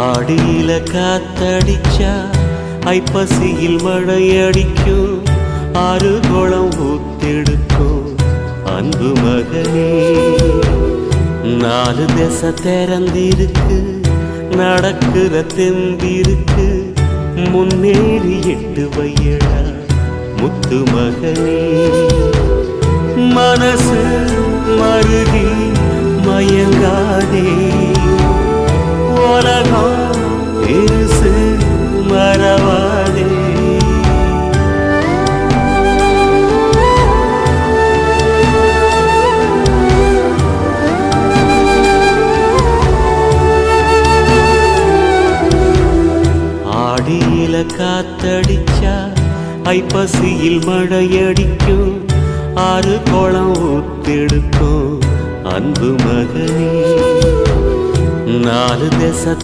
ஆடியில காத்தடிச்சா ஐப்பசியில் மழையடிக்கும், ஆறு குளம் ஊத்தெடுக்கும் அன்பு மகனே. நாலு திசை திறந்திருக்கு, நடக்கிற தெம்பிருக்கு, முன்னேறி எட்டு வையடா முத்து மகனே. மனசு மருகி மயங்காதே, உலகம் இருசு மறவாதே. ஆடியில காத்தடிச்சா ஐப்பசியில் மழையடிக்கும், ஆறு குளம் ஊத்தெடுக்கும் அன்பு மகனே. நாலு திசை